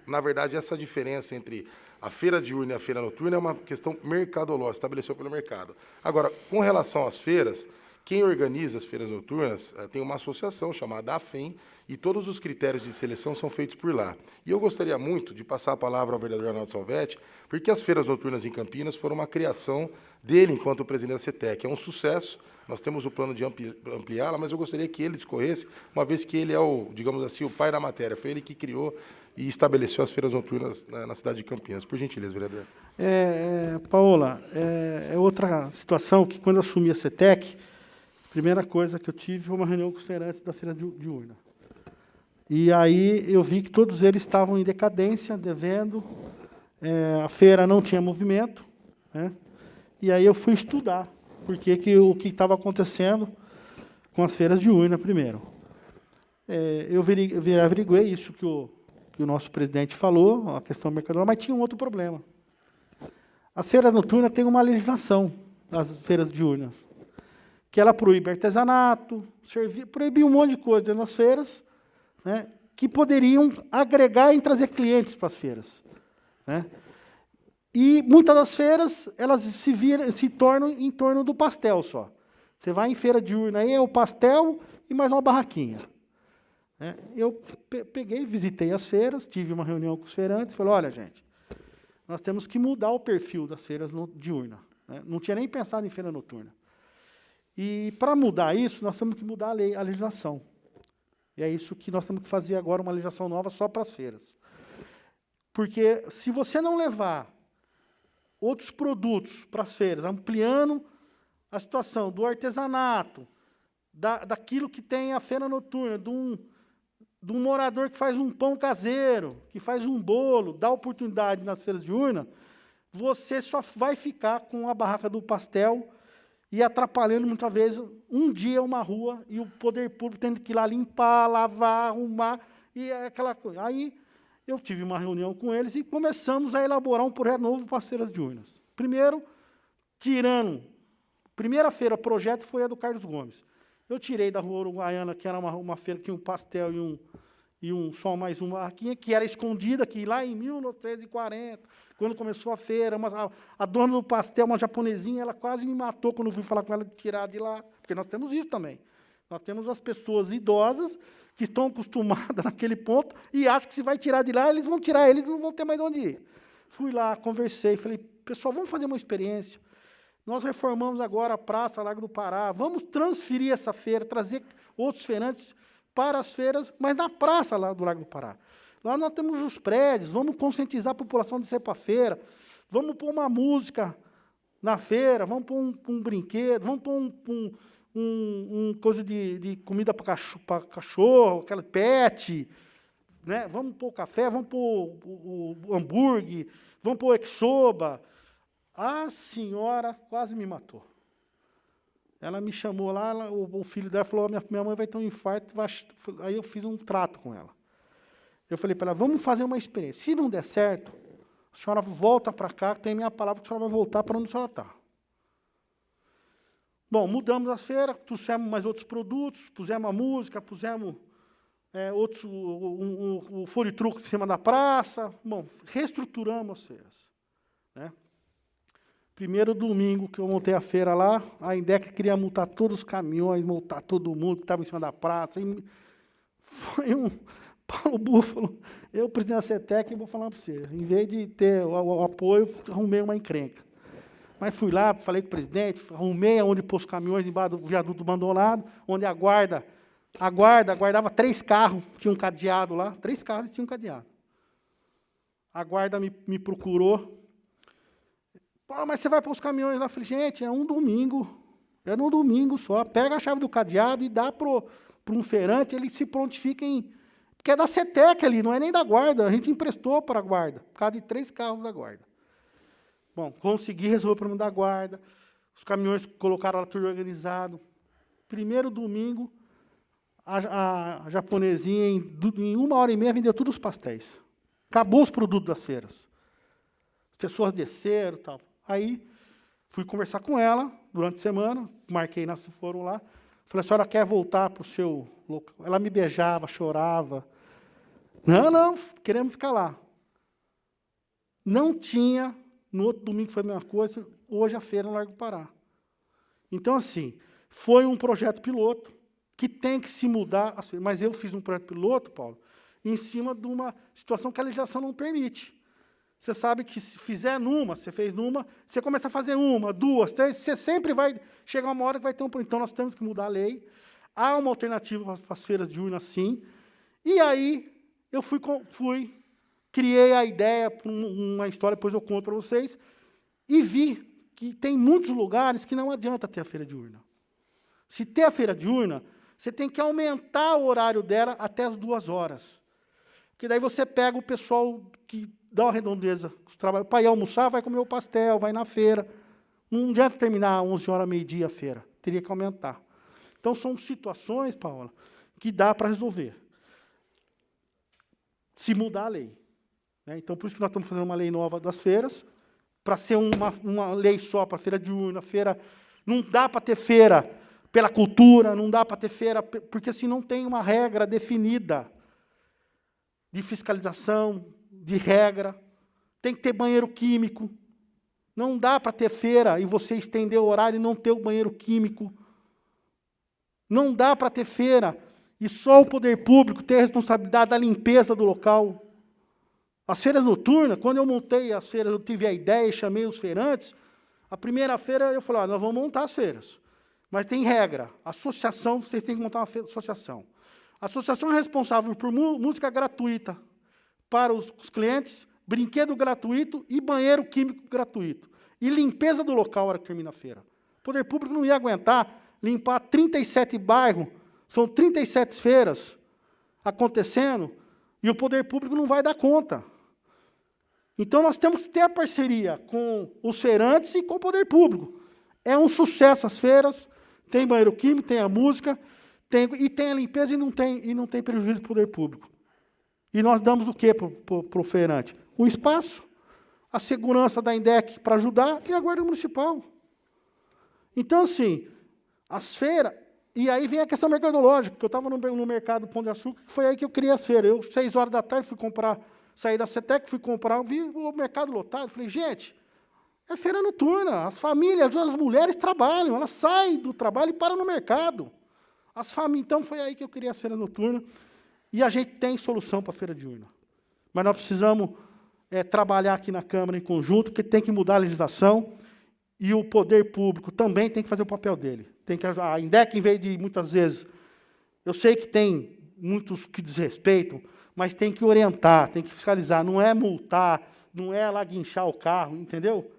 na verdade, essa diferença entre a feira diurna e a feira noturna é uma questão mercadológica, estabelecida pelo mercado. Agora, com relação às feiras, quem organiza as feiras noturnas tem uma associação chamada AFEM, e todos os critérios de seleção são feitos por lá. E eu gostaria muito de passar a palavra ao vereador Arnaldo Salvetti, porque as feiras noturnas em Campinas foram uma criação dele enquanto presidente da CETEC. É um sucesso, nós temos o plano de ampliá-la, mas eu gostaria que ele discorresse, uma vez que ele é digamos assim, o pai da matéria. Foi ele que criou e estabeleceu as feiras noturnas na cidade de Campinas. Por gentileza, vereador. Paola, é outra situação que, quando eu assumi a CETEC, a primeira coisa que eu tive foi uma reunião com os feirantes da feira diurna. E aí eu vi que todos eles estavam em decadência, devendo, a feira não tinha movimento, né? E aí eu fui estudar o que estava acontecendo com as feiras diurnas primeiro. Eu averiguei isso que o nosso presidente falou, a questão mercadológica, mas tinha um outro problema. As feiras noturnas têm uma legislação das feiras diurnas, que ela proíbe artesanato, proíbe um monte de coisa nas feiras, né, que poderiam agregar e trazer clientes para as feiras, né? E muitas das feiras elas se tornam em torno do pastel só. Você vai em feira diurna, aí é o pastel e mais uma barraquinha. Eu visitei as feiras, tive uma reunião com os feirantes, falei, olha, gente, nós temos que mudar o perfil das feiras diurnas, né? Não tinha nem pensado em feira noturna. E, para mudar isso, nós temos que mudar a legislação. E é isso que nós temos que fazer agora, uma legislação nova só para as feiras. Porque, se você não levar outros produtos para as feiras, ampliando a situação do artesanato, daquilo que tem a feira noturna, do morador que faz um pão caseiro, que faz um bolo, dá oportunidade nas feiras de urna, você só vai ficar com a barraca do pastel e atrapalhando, muitas vezes, um dia uma rua e o poder público tendo que ir lá limpar, lavar, arrumar, e aquela coisa. Aí eu tive uma reunião com eles e começamos a elaborar um projeto novo para as feiras de urnas. Primeiro, primeira feira, projeto foi a do Carlos Gomes. Eu tirei da Rua Uruguaiana, que era uma feira que tinha um pastel e só mais uma barraquinha, que era escondida, que lá em 1940, quando começou a feira, a dona do pastel, uma japonesinha, ela quase me matou quando eu fui falar com ela de tirar de lá, porque nós temos isso também. Nós temos as pessoas idosas que estão acostumadas naquele ponto e acham que se vai tirar de lá, eles vão tirar, eles não vão ter mais onde ir. Fui lá, conversei, falei, pessoal, vamos fazer uma experiência. Nós reformamos agora a Praça Largo do Pará, vamos transferir essa feira, trazer outros feirantes para as feiras, mas na praça lá do Largo do Pará. Lá nós temos os prédios, vamos conscientizar a população de ser para a feira, vamos pôr uma música na feira, vamos pôr um brinquedo, vamos pôr coisa de comida para cachorro, aquela pet, né? Vamos pôr café, vamos pôr o hambúrguer, vamos pôr exoba. A senhora quase me matou. Ela me chamou lá, o filho dela falou, minha mãe vai ter um infarto. Aí eu fiz um trato com ela. Eu falei para ela, vamos fazer uma experiência. Se não der certo, a senhora volta para cá, tem minha palavra que a senhora vai voltar para onde a senhora está. Bom, mudamos as feiras, trouxemos mais outros produtos, pusemos a música, pusemos o folhe-truco em cima da praça. Bom, reestruturamos as feiras. Né? Primeiro domingo que eu montei a feira lá, a Indeca queria multar todos os caminhões, multar todo mundo que estava em cima da praça. E foi um Paulo Búfalo. Eu, presidente da CETEC, vou falar para você, em vez de ter o apoio, arrumei uma encrenca. Mas fui lá, falei com o presidente, arrumei onde pôs os caminhões embaixo do viaduto abandonado, onde a guarda guardava 3 carros, tinha um cadeado lá, 3 carros tinham um cadeado. A guarda me procurou. Pô, mas você vai para os caminhões lá? Eu falei, gente, é um domingo só. Pega a chave do cadeado e dá para um feirante, ele se prontifica em... Porque é da CETEC ali, não é nem da guarda, a gente emprestou para a guarda, por causa de 3 carros da guarda. Bom, consegui resolver o problema da guarda, os caminhões colocaram lá tudo organizado. Primeiro domingo, a japonesinha, em 1h30, vendeu todos os pastéis. Acabou os produtos das feiras. As pessoas desceram e tal. Aí, fui conversar com ela durante a semana, marquei nas foram lá. Falei, a senhora quer voltar para o seu local? Ela me beijava, chorava. Não, queremos ficar lá. Não tinha, no outro domingo foi a mesma coisa, hoje a feira no Largo do Pará. Então, assim, foi um projeto piloto que tem que se mudar. Assim, mas eu fiz um projeto piloto, Paulo, em cima de uma situação que a legislação não permite. Você sabe que se fizer você fez numa, você começa a fazer 1, 2, 3, você sempre vai chegar uma hora que vai ter um... Então, nós temos que mudar a lei. Há uma alternativa para as feiras de urna, sim. E aí, eu criei a ideia, uma história, depois eu conto para vocês, e vi que tem muitos lugares que não adianta ter a feira de urna. Se ter a feira de urna, você tem que aumentar o horário dela até as 2 horas. Porque daí você pega o pessoal que dá uma redondeza, para ir almoçar, vai comer o pastel, vai na feira. Não adianta terminar 11 horas, meio-dia a feira. Teria que aumentar. Então, são situações, Paula, que dá para resolver. Se mudar a lei. Né? Então, por isso que nós estamos fazendo uma lei nova das feiras, para ser uma lei só para feira de urna, feira. Não dá para ter feira pela cultura, não dá para ter feira, porque assim não tem uma regra definida de fiscalização, de regra. Tem que ter banheiro químico. Não dá para ter feira e você estender o horário e não ter o banheiro químico. Não dá para ter feira e só o poder público ter a responsabilidade da limpeza do local. As feiras noturnas, quando eu montei as feiras, eu tive a ideia e chamei os feirantes, a primeira feira eu falei, nós vamos montar as feiras. Mas tem regra. Associação, vocês têm que montar uma associação. A associação é responsável por música gratuita para os clientes, brinquedo gratuito e banheiro químico gratuito. E limpeza do local na hora que termina a feira. O poder público não ia aguentar limpar 37 bairros, são 37 feiras. acontecendo e o poder público não vai dar conta. Então, nós temos que ter a parceria com os feirantes e com o poder público. É um sucesso as feiras, tem banheiro químico, tem a música, tem a limpeza e não tem prejuízo para o poder público. E nós damos o quê para o feirante? O espaço, a segurança da INDEC para ajudar e a Guarda Municipal. Então, assim, as feiras... E aí vem a questão mercadológica, que eu estava no mercado Pão de Açúcar, que foi aí que eu criei as feiras. Eu, 6 horas da tarde, fui comprar, saí da CETEC, fui comprar, vi o mercado lotado, falei, gente, é feira noturna, as famílias, as mulheres trabalham, elas saem do trabalho e param no mercado. Então, foi aí que eu criei as feiras noturnas, e a gente tem solução para a feira diurna. Mas nós precisamos trabalhar aqui na Câmara em conjunto, porque tem que mudar a legislação, e o poder público também tem que fazer o papel dele. A INDEC, em vez de, muitas vezes, eu sei que tem muitos que desrespeitam, mas tem que orientar, tem que fiscalizar, não é multar, não é lá guinchar o carro, entendeu?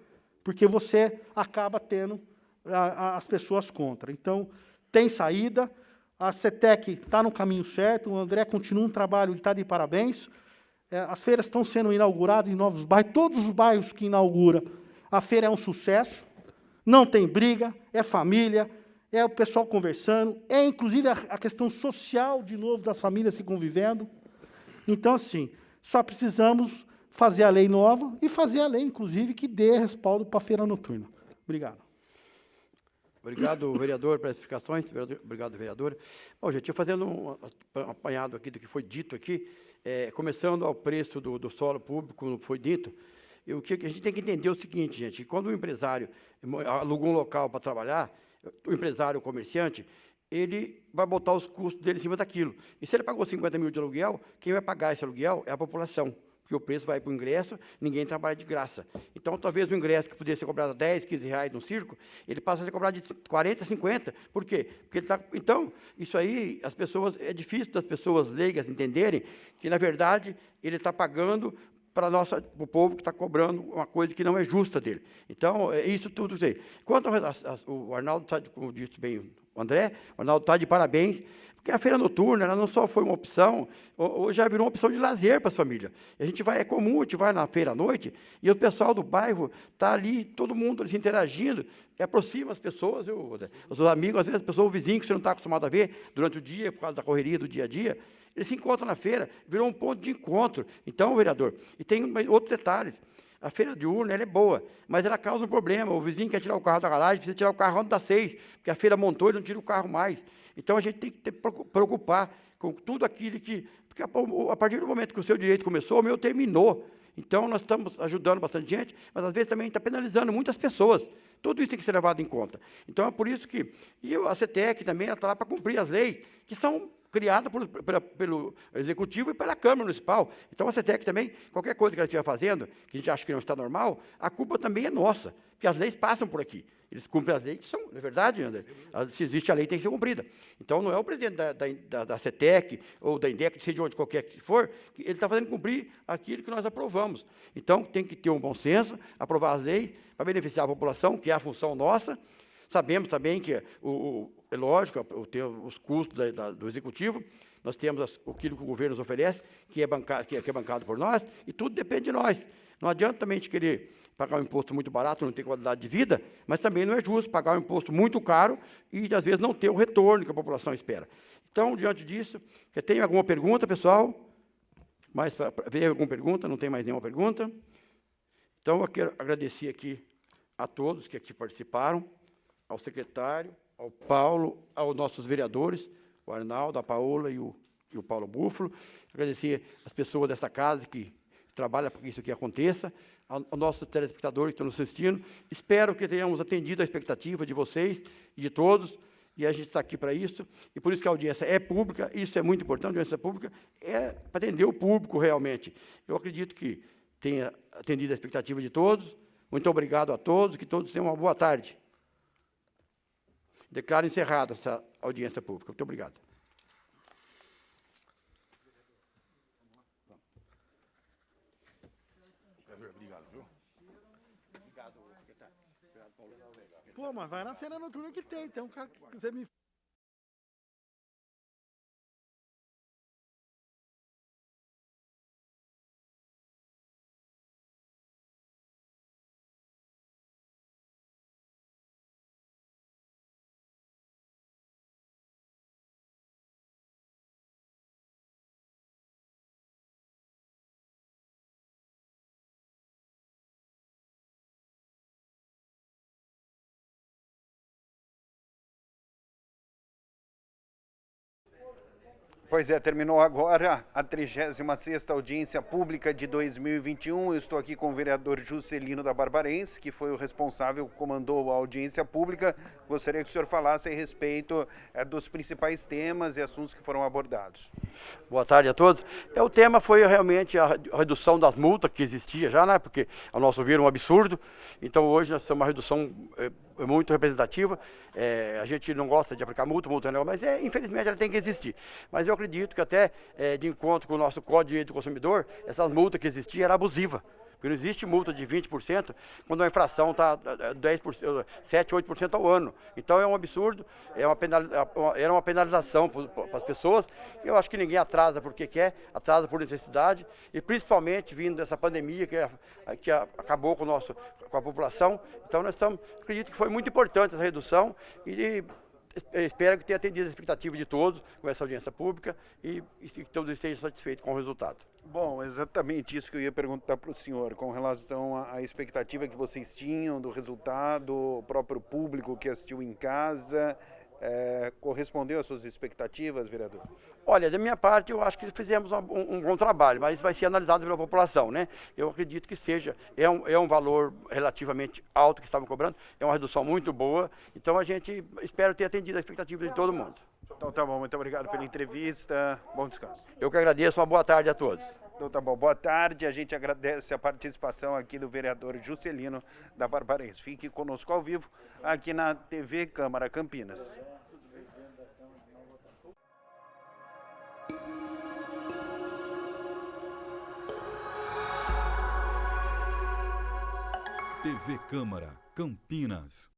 Porque você acaba tendo as pessoas contra. Então, tem saída, a CETEC está no caminho certo, o André continua um trabalho e está de parabéns. As feiras estão sendo inauguradas em novos bairros, todos os bairros que inaugura, a feira é um sucesso, não tem briga, é família, é o pessoal conversando, é inclusive a questão social, de novo, das famílias se convivendo. Então, assim, só precisamos fazer a lei nova e fazer a lei, inclusive, que dê respaldo para a feira noturna. Obrigado. Obrigado, vereador, pelas explicações. Obrigado, vereadora. Bom, gente, eu fazendo um apanhado aqui do que foi dito aqui, começando ao preço do solo público, como foi dito, o que a gente tem que entender é o seguinte, gente, que quando o empresário aluga um local para trabalhar, o empresário, o comerciante, ele vai botar os custos dele em cima daquilo. E se ele pagou 50 mil de aluguel, quem vai pagar esse aluguel é a população, porque o preço vai para o ingresso, ninguém trabalha de graça. Então, talvez o ingresso que poderia ser cobrado a 10, 15 reais no circo, ele passa a ser cobrado de 40, 50. Por quê? Porque ele então, isso aí, é difícil das pessoas leigas entenderem que, na verdade, ele está pagando para o povo que está cobrando uma coisa que não é justa dele. Então, é isso tudo. Quanto o Arnaldo, como disse bem o André, o Arnaldo está de parabéns, porque a feira noturna ela não só foi uma opção, hoje já virou uma opção de lazer para as famílias. É comum, a gente vai na feira à noite, e o pessoal do bairro está ali, todo mundo se interagindo, e aproxima as pessoas, os seus amigos, às vezes, as pessoas, o vizinho que você não está acostumado a ver durante o dia, por causa da correria do dia a dia, eles se encontram na feira, virou um ponto de encontro. Então, vereador, e tem outro detalhe, a feira diurna ela é boa, mas ela causa um problema. O vizinho quer tirar o carro da garagem, precisa tirar o carro antes das 6, porque a feira montou e não tira o carro mais. Então, a gente tem que preocupar com tudo aquilo que... Porque a partir do momento que o seu direito começou, o meu terminou. Então, nós estamos ajudando bastante gente, mas, às vezes, também está penalizando muitas pessoas. Tudo isso tem que ser levado em conta. Então, é por isso que... E a CETEC também está lá para cumprir as leis, que são criada pelo Executivo e pela Câmara Municipal. Então, a CETEC também, qualquer coisa que ela estiver fazendo, que a gente acha que não está normal, a culpa também é nossa, porque as leis passam por aqui. Eles cumprem as leis que são, não é verdade, André? Se existe a lei, tem que ser cumprida. Então, não é o presidente da CETEC ou da INDEC, seja de onde qualquer que for, que ele está fazendo cumprir aquilo que nós aprovamos. Então, tem que ter um bom senso, aprovar as leis para beneficiar a população, que é a função nossa. Sabemos também que, é lógico, tem os custos do Executivo, nós temos aquilo que o governo nos oferece, que é bancado por nós, e tudo depende de nós. Não adianta também a gente querer pagar um imposto muito barato, não ter qualidade de vida, mas também não é justo pagar um imposto muito caro e, às vezes, não ter o retorno que a população espera. Então, diante disso, tem alguma pergunta, pessoal? Veio alguma pergunta? Não tem mais nenhuma pergunta? Então, eu quero agradecer aqui a todos que aqui participaram, ao secretário, ao Paulo, aos nossos vereadores, o Arnaldo, a Paola e o Paulo Búfalo. Agradecer as pessoas dessa casa que trabalham para que isso aqui aconteça, aos nossos telespectadores que estão nos assistindo. Espero que tenhamos atendido a expectativa de vocês e de todos, e a gente está aqui para isso, e por isso que a audiência é pública, isso é muito importante, a audiência pública é para atender o público realmente. Eu acredito que tenha atendido a expectativa de todos. Muito obrigado a todos, que todos tenham uma boa tarde. Declaro encerrada essa audiência pública. Muito obrigado. Obrigado, viu? Pô, mas vai na feira noturna que tem um cara que quiser me Pois é, terminou agora a 36ª audiência pública de 2021. Eu estou aqui com o vereador Juscelino da Barbarense, que foi o responsável, comandou a audiência pública. Gostaria que o senhor falasse a respeito dos principais temas e assuntos que foram abordados. Boa tarde a todos. O tema foi realmente a redução das multas que existia já, né? Porque ao nosso ver é um absurdo. Então hoje nós temos uma redução muito representativa. A gente não gosta de aplicar multa não, mas infelizmente ela tem que existir. Mas eu acredito que até de encontro com o nosso Código de Direito do Consumidor, essas multas que existiam era abusiva. Porque não existe multa de 20% quando a infração está 10%, 7%, 8% ao ano. Então é um absurdo, era uma penalização para as pessoas. Eu acho que ninguém atrasa porque quer, atrasa por necessidade, e principalmente vindo dessa pandemia que acabou com a população. Então acredito que foi muito importante essa redução e espero que tenha atendido a expectativa de todos com essa audiência pública e que todos estejam satisfeitos com o resultado. Bom, exatamente isso que eu ia perguntar para o senhor, com relação à expectativa que vocês tinham do resultado, o próprio público que assistiu em casa, correspondeu às suas expectativas, vereador? Olha, da minha parte, eu acho que fizemos um bom trabalho, mas vai ser analisado pela população, né? Eu acredito que é um valor relativamente alto que estavam cobrando, é uma redução muito boa, então a gente espera ter atendido a expectativa de todo mundo. Então tá bom, muito obrigado pela entrevista, bom descanso. Eu que agradeço, uma boa tarde a todos. Então tá bom, boa tarde, a gente agradece a participação aqui do vereador Juscelino da Barbarense. Fique conosco ao vivo aqui na TV Câmara Campinas. TV Câmara Campinas.